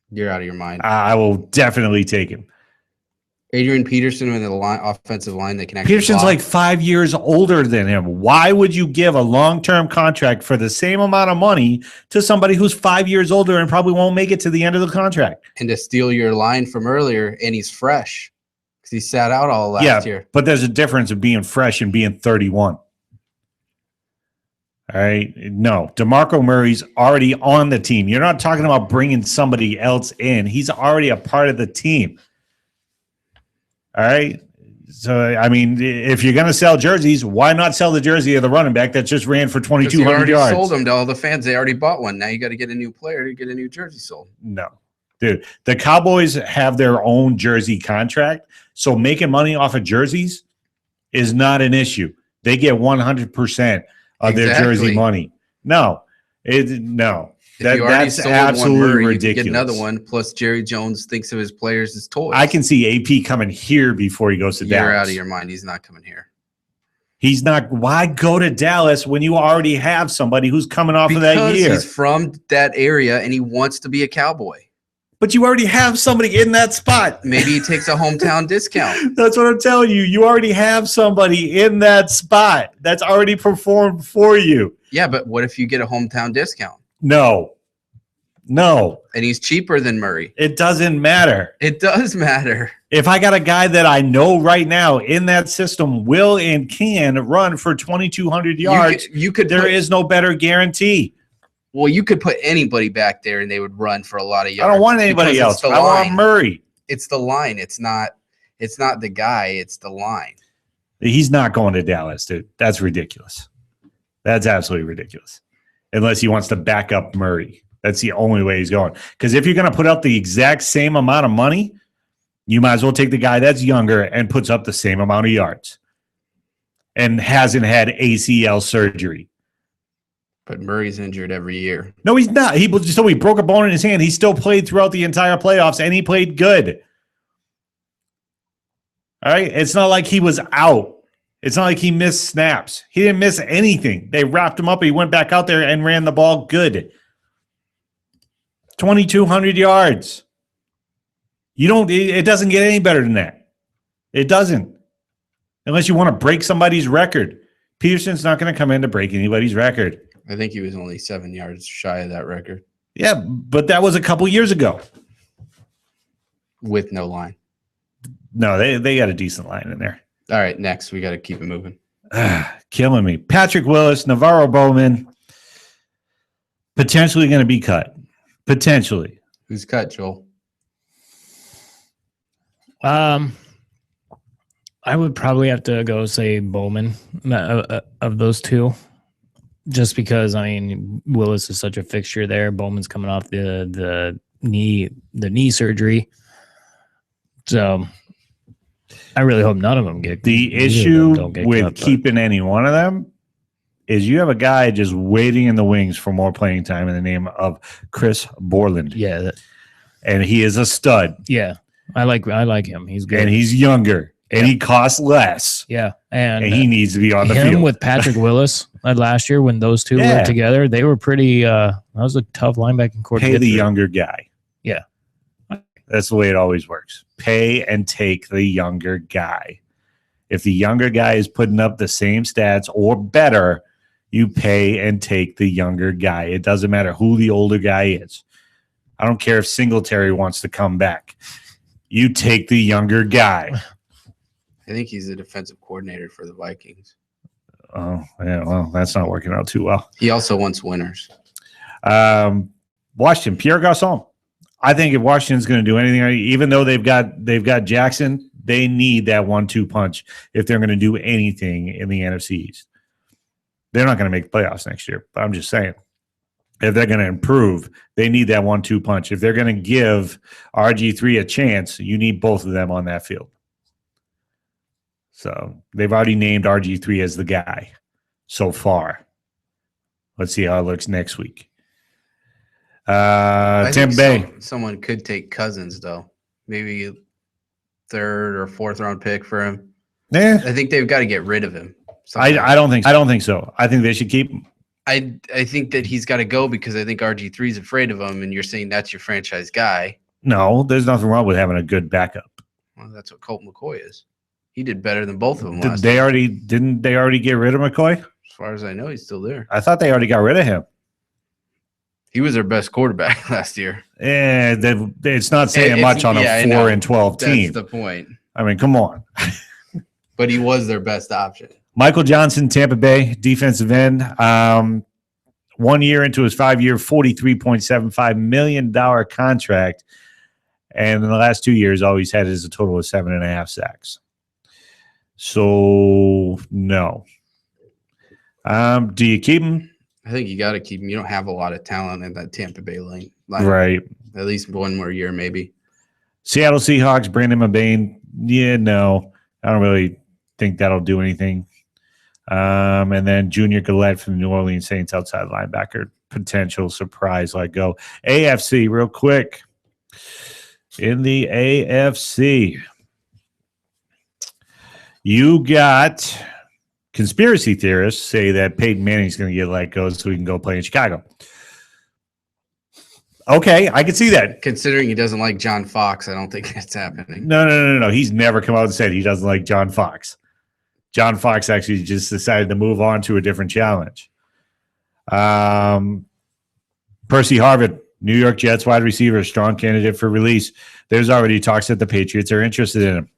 You're out of your mind. I will definitely take him. Adrian Peterson with the offensive line that can actually Peterson's block. like 5 years older than him. Why would you give a long-term contract for the same amount of money to somebody who's 5 years older and probably won't make it to the end of the contract? And to steal your line from earlier, and he's fresh because he sat out all last year. But there's a difference of being fresh and being 31. All right. No, DeMarco Murray's already on the team. You're not talking about bringing somebody else in. He's already a part of the team. All right. So, I mean, if you're going to sell jerseys, why not sell the jersey of the running back that just ran for 2,200 yards? Sold them to all the fans. They already bought one. Now you got to get a new player to get a new jersey sold. No. Dude, the Cowboys have their own jersey contract. So making money off of jerseys is not an issue. They get 100% of their jersey money. No. If you already That's sold absolutely one Murray, you ridiculous. could get another one. Plus, Jerry Jones thinks of his players as toys. I can see AP coming here before he goes to You're Dallas. out of your mind. He's not coming here. He's not. Why go to Dallas when you already have somebody who's coming off of that Because year? he's from that area and he wants to be a Cowboy. But you already have somebody in that spot. Maybe he takes a hometown discount. That's what I'm telling you. You already have somebody in that spot that's already performed for you. Yeah, but what if you get a hometown discount? No. And he's cheaper than Murray. It doesn't matter. It does matter. If I got a guy that I know right now in that system will and can run for 2,200 yards, there is no better guarantee. Well, you could put anybody back there and they would run for a lot of yards. I don't want anybody else. I want Murray. It's the line. It's not the guy. It's the line. He's not going to Dallas, dude. That's ridiculous. That's absolutely ridiculous. Unless he wants to back up Murray. That's the only way he's going. Because if you're going to put up the exact same amount of money, you might as well take the guy that's younger and puts up the same amount of yards and hasn't had ACL surgery. But Murray's injured every year. No, he's not. He broke a bone in his hand. He still played throughout the entire playoffs, and he played good. All right? It's not like he was out. It's not like he missed snaps. He didn't miss anything. They wrapped him up. He went back out there and ran the ball good. 2,200 yards. It doesn't get any better than that. It doesn't. Unless you want to break somebody's record. Peterson's not going to come in to break anybody's record. I think he was only 7 yards shy of that record. Yeah, but that was a couple years ago. With no line. No, they got a decent line in there. All right, next. We got to keep it moving. Killing me. Patrick Willis, Navarro Bowman, potentially going to be cut. Potentially. Who's cut, Joel? I would probably have to go say Bowman of those two, just because Willis is such a fixture there. Bowman's coming off the knee surgery, so I really hope none of them get. The issue with keeping any one of them is you have a guy just waiting in the wings for more playing time in the name of Chris Borland. Yeah, and he is a stud. Yeah, I like him. He's good, and he's younger. And he costs less. Yeah. And he needs to be on the field. With Patrick Willis last year when those two were together, they were pretty that was a tough linebacking core. Pay the younger guy. Yeah. That's the way it always works. Pay and take the younger guy. If the younger guy is putting up the same stats or better, you pay and take the younger guy. It doesn't matter who the older guy is. I don't care if Singletary wants to come back. You take the younger guy. I think he's the defensive coordinator for the Vikings. Oh, yeah. Well, that's not working out too well. He also wants winners. Washington, Pierre Garçon. I think if Washington's going to do anything, even though they've got Jackson, they need that 1-2 punch if they're going to do anything in the NFC East. They're not going to make playoffs next year, but I'm just saying. If they're going to improve, they need that 1-2 punch. If they're going to give RG3 a chance, you need both of them on that field. So they've already named RG3 as the guy so far. Let's see how it looks next week. Tampa Bay. Someone could take Cousins, though. Maybe 3rd or 4th round pick for him. Yeah. I think they've got to get rid of him. I don't think so. I think they should keep him. I think that he's got to go because I think RG3 is afraid of him, and you're saying that's your franchise guy. No, there's nothing wrong with having a good backup. Well, that's what Colt McCoy is. He did better than both of them last year. Didn't they already get rid of McCoy? As far as I know, he's still there. I thought they already got rid of him. He was their best quarterback last year. Yeah, it's not saying much on a 4-12 team. That's the point. I mean, come on. But he was their best option. Michael Johnson, Tampa Bay, defensive end. 1 year into his 5-year, $43.75 million contract. And in the last 2 years, all he's had is a total of 7.5 sacks. So, no. Do you keep him? I think you got to keep him. You don't have a lot of talent in that Tampa Bay line. Right. At least one more year, maybe. Seattle Seahawks, Brandon McBain. Yeah, no. I don't really think that'll do anything. And then Junior Gillette from the New Orleans Saints, outside linebacker, potential surprise let go. AFC, real quick. In the AFC, you got conspiracy theorists say that Peyton Manning's going to get let go so he can go play in Chicago. Okay, I can see that. Considering he doesn't like John Fox, I don't think that's happening. No. He's never come out and said he doesn't like John Fox. John Fox actually just decided to move on to a different challenge. Percy Harvin, New York Jets wide receiver, strong candidate for release. There's already talks that the Patriots are interested in him.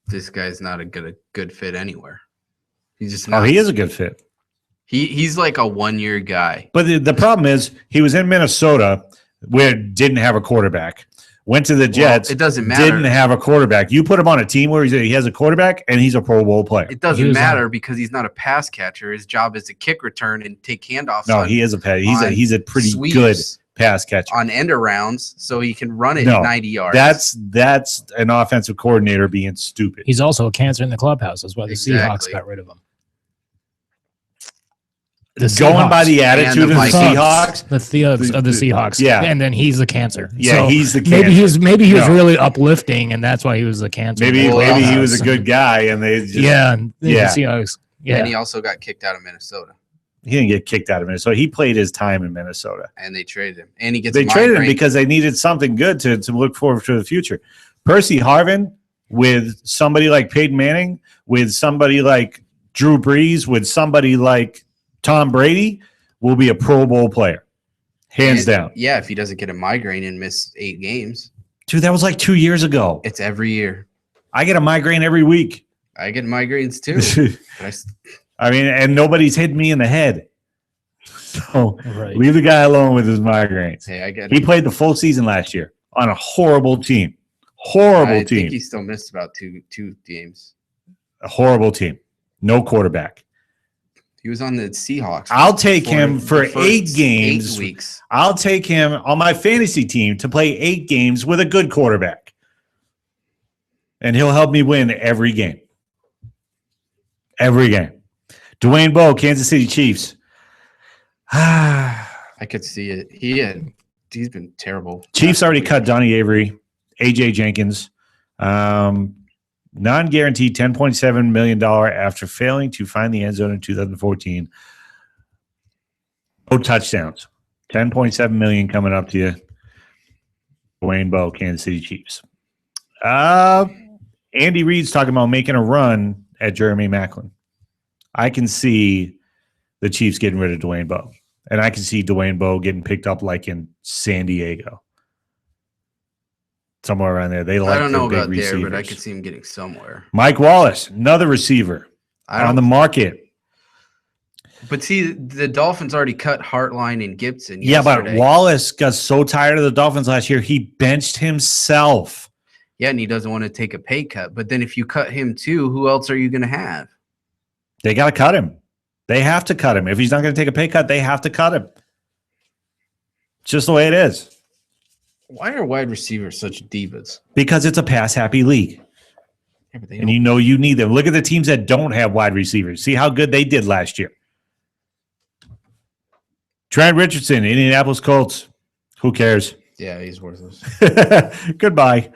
This guy's not a good fit anywhere. He's just not. Oh, he is a good fit. He's like a 1-year guy. But the problem is he was in Minnesota where it didn't have a quarterback. Went to the Jets. It doesn't matter. Didn't have a quarterback. You put him on a team where he has a quarterback and he's a Pro Bowl player. It doesn't matter because he's not a pass catcher. His job is to kick return and take handoffs. No, he is a pass. He's a pretty good pass catcher on end arounds, so he can run it 90 yards. That's an offensive coordinator being stupid. He's also a cancer in the clubhouse. That's why the Seahawks got rid of him. Going by the attitude of the Seahawks, the thugs of the Seahawks, yeah, and then he's the cancer. Yeah, so he's the cancer. Maybe he was really uplifting, and that's why he was the cancer. Maybe he was a good guy, and they just, the Seahawks. Yeah, and he also got kicked out of Minnesota. He didn't get kicked out of Minnesota. He played his time in Minnesota, and they traded him. And they traded him because they needed something good to look forward to the future. Percy Harvin with somebody like Peyton Manning, with somebody like Drew Brees, with somebody like Tom Brady will be a Pro Bowl player, hands down. Yeah, if he doesn't get a migraine and miss 8 games. Dude, that was like 2 years ago. It's every year. I get a migraine every week. I get migraines too. I mean, and nobody's hitting me in the head. So leave the guy alone with his migraines. Hey, I get He played the full season last year on a horrible team. I think he still missed about two games. A horrible team. No quarterback. He was on the Seahawks. I'll take him for 8 games. 8 weeks. I'll take him on my fantasy team to play 8 games with a good quarterback. And he'll help me win every game. Every game. Dwayne Bowe, Kansas City Chiefs. I could see it. He's been terrible. Chiefs already cut Donnie Avery, AJ Jenkins. Non-guaranteed $10.7 million after failing to find the end zone in 2014. No touchdowns. $10.7 million coming up to you. Dwayne Bowe, Kansas City Chiefs. Andy Reid's talking about making a run at Jeremy Maclin. I can see the Chiefs getting rid of Dwayne Bowe. And I can see Dwayne Bowe getting picked up like in San Diego. Somewhere around there. I don't know about there, but I could see him getting somewhere. Mike Wallace, another receiver on the market. But see, the Dolphins already cut Hartline and Gibson yesterday. But Wallace got so tired of the Dolphins last year, he benched himself. Yeah, and he doesn't want to take a pay cut. But then if you cut him too, who else are you going to have? They got to cut him. They have to cut him. If he's not going to take a pay cut, they have to cut him. It's just the way it is. Why are wide receivers such divas? Because it's a pass-happy league. Yeah, and you know you need them. Look at the teams that don't have wide receivers. See how good they did last year. Trent Richardson, Indianapolis Colts. Who cares? Yeah, he's worthless. Goodbye.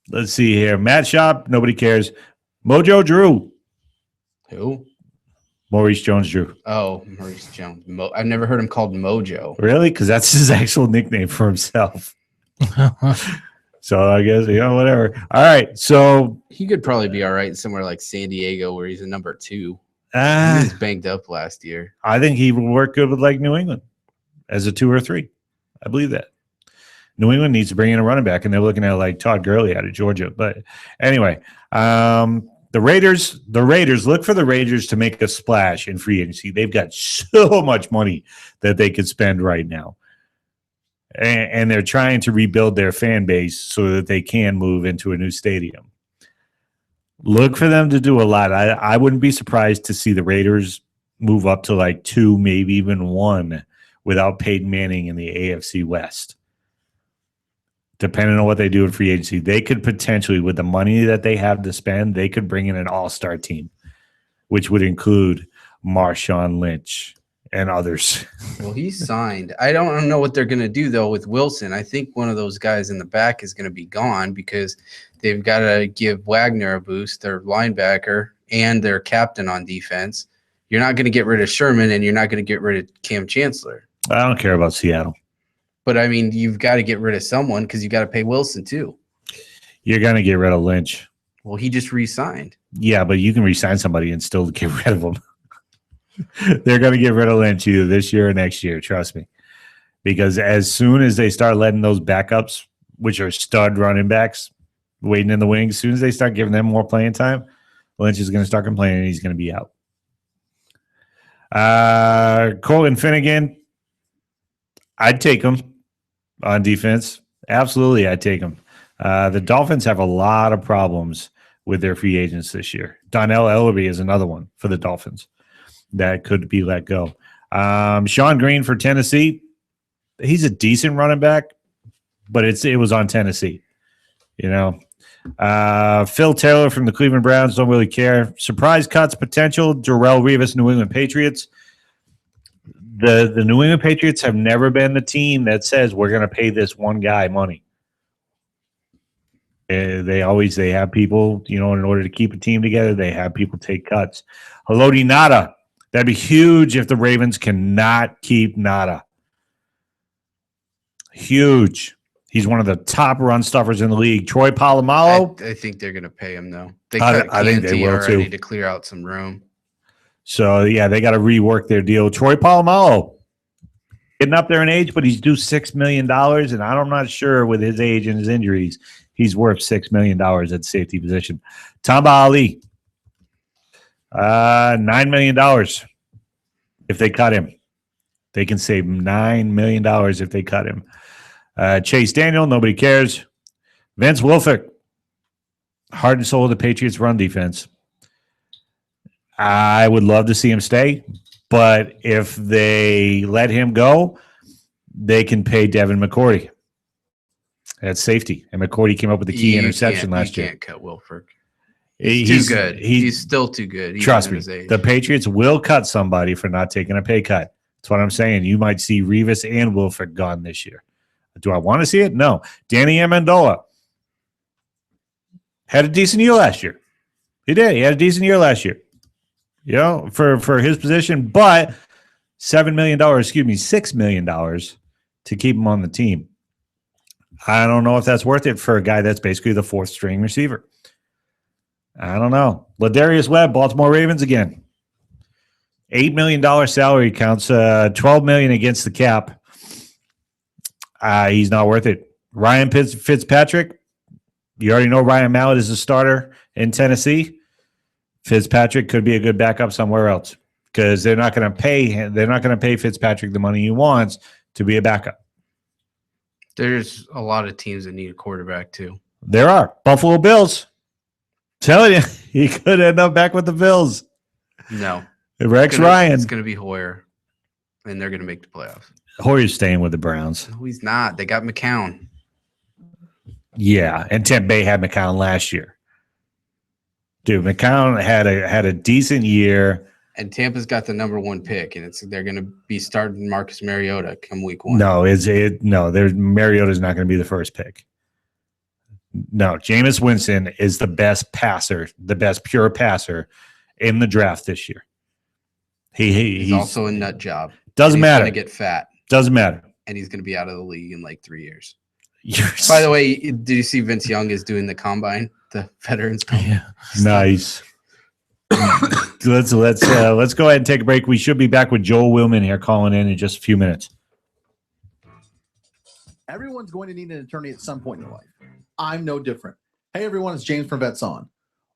Let's see here. Matt Schaub, nobody cares. Mojo Drew. Who? Maurice Jones-Drew. Oh, Maurice Jones. I've never heard him called Mojo. Really? Because that's his actual nickname for himself. So I guess, whatever. All right. So he could probably be all right somewhere like San Diego where he's a number 2. He was banged up last year. I think he would work good with like New England as a 2 or 3. I believe that. New England needs to bring in a running back, and they're looking at like Todd Gurley out of Georgia. But anyway, the Raiders, look for the Raiders to make a splash in free agency. They've got so much money that they could spend right now. And they're trying to rebuild their fan base so that they can move into a new stadium. Look for them to do a lot. I wouldn't be surprised to see the Raiders move up to like 2, maybe even 1 without Peyton Manning in the AFC West. depending on what they do in free agency, they could potentially, with the money that they have to spend, they could bring in an all-star team, which would include Marshawn Lynch and others. Well, he's signed. I don't know what they're going to do, though, with Wilson. I think one of those guys in the back is going to be gone because they've got to give Wagner a boost, their linebacker, and their captain on defense. You're not going to get rid of Sherman, and you're not going to get rid of Cam Chancellor. I don't care about Seattle. But, I mean, you've got to get rid of someone because you got to pay Wilson, too. You're going to get rid of Lynch. Well, he just re-signed. Yeah, but you can re-sign somebody and still get rid of them. They're going to get rid of Lynch either this year or next year, trust me. Because as soon as they start letting those backups, which are stud running backs, waiting in the wings, as soon as they start giving them more playing time, Lynch is going to start complaining and he's going to be out. Colton Finnegan, I'd take him on defense. Absolutely, I'd take him. The Dolphins have a lot of problems with their free agents this year. Donnell Ellerby is another one for the Dolphins that could be let go. Sean Green for Tennessee. He's a decent running back, but it was on Tennessee. You know, Phil Taylor from the Cleveland Browns, don't really care. Surprise cuts potential. Darrelle Revis, New England Patriots. The New England Patriots have never been the team that says we're going to pay this one guy money. They have people, you know, in order to keep a team together, they have people take cuts. Haloti Ngata. That'd be huge if the Ravens cannot keep Ngata. Huge. He's one of the top run stuffers in the league. Troy Polamalu. I think they're going to pay him, though. They I think they will, already too. to clear out some room. So, yeah, they got to rework their deal. Troy Polamalu. Getting up there in age, but he's due $6 million, and I'm not sure with his age and his injuries, he's worth $6 million at the safety position. Tamba Ali. $9 million if they cut him. They can save $9 million if they cut him. Chase Daniel, nobody cares. Vince Wilfork, heart and soul of the Patriots run defense. I would love to see him stay, but if they let him go, they can pay Devin McCourty at safety. And McCourty came up with the key interception last year. You can't cut Wilfork. He's too good. He's still too good. Trust me, the Patriots will cut somebody for not taking a pay cut. That's what I'm saying. You might see Revis and Wilfork gone this year. Do I want to see it? No. Danny Amendola had a decent year last year. He did. He had a decent year last year. You know, for his position, but $6 million to keep him on the team. I don't know if that's worth it for a guy that's basically the fourth string receiver. I don't know. Ladarius Webb, Baltimore Ravens again. $8 million salary counts, $12 million against the cap. He's not worth it. Ryan Fitzpatrick, you already know Ryan Mallett is a starter in Tennessee. Fitzpatrick could be a good backup somewhere else because they're not going to pay him. They're not going to pay Fitzpatrick the money he wants to be a backup. There's a lot of teams that need a quarterback too. There are. Buffalo Bills. Telling you, he could end up back with the Bills. No. Rex Ryan. It's going to be Hoyer, and they're going to make the playoffs. Hoyer's staying with the Browns. No, he's not. They got McCown. Yeah, and Tampa Bay had McCown last year. Dude, McCown had a decent year. And Tampa's got the number 1 pick, and they're going to be starting Marcus Mariota come week 1. No, Mariota's not going to be the first pick. No, Jameis Winston is the best passer, the best pure passer in the draft this year. He's also a nut job. Doesn't matter. He's going to get fat. Doesn't matter. And he's going to be out of the league in like 3 years. By the way, did you see Vince Young is doing the combine, the veterans combine? Yeah. Nice. let's go ahead and take a break. We should be back with Joel Willman here calling in just a few minutes. Everyone's going to need an attorney at some point in their life. I'm no different. Hey, everyone, it's James from Vets On.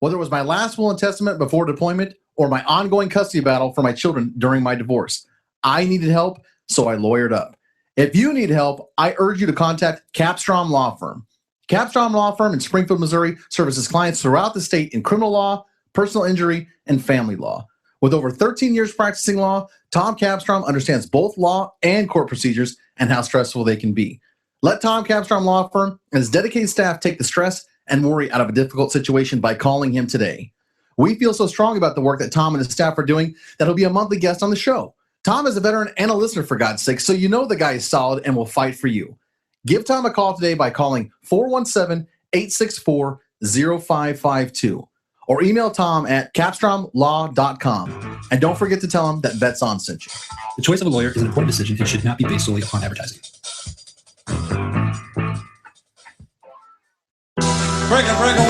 Whether it was my last will and testament before deployment or my ongoing custody battle for my children during my divorce, I needed help, so I lawyered up. If you need help, I urge you to contact Capstrom Law Firm. Capstrom Law Firm in Springfield, Missouri services clients throughout the state in criminal law, personal injury, and family law. With over 13 years practicing law, Tom Capstrom understands both law and court procedures and how stressful they can be. Let Tom Capstrom Law Firm and his dedicated staff take the stress and worry out of a difficult situation by calling him today. We feel so strong about the work that Tom and his staff are doing that he'll be a monthly guest on the show. Tom is a veteran and a listener, for God's sake, so you know the guy is solid and will fight for you. Give Tom a call today by calling 417-864-0552 or email Tom at capstromlaw.com. And don't forget to tell him that Vets On sent you. The choice of a lawyer is an important decision and should not be based solely upon advertising. Breaker 19.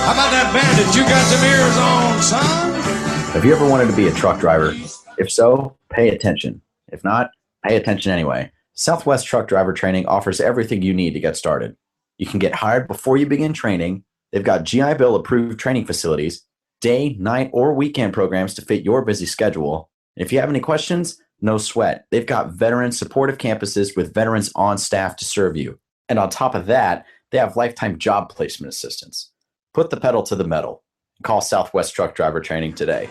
How about that bandit? You got some ears on, son? Have you ever wanted to be a truck driver? If so, pay attention. If not, pay attention anyway. Southwest Truck Driver Training offers everything you need to get started. You can get hired before you begin training. They've got GI Bill approved training facilities, day, night, or weekend programs to fit your busy schedule. And if you have any questions, no sweat. They've got veteran supportive campuses with veterans on staff to serve you. And on top of that, they have lifetime job placement assistance. Put the pedal to the metal. Call Southwest Truck Driver Training today.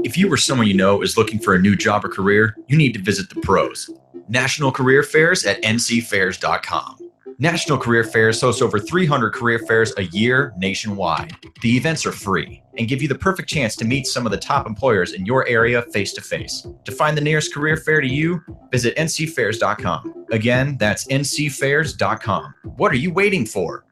If you or someone you know is looking for a new job or career, you need to visit the pros. National Career Fairs at ncfairs.com. National Career Fairs hosts over 300 career fairs a year nationwide. The events are free and give you the perfect chance to meet some of the top employers in your area face to face. To find the nearest career fair to you, visit ncfairs.com. Again, that's ncfairs.com. What are you waiting for?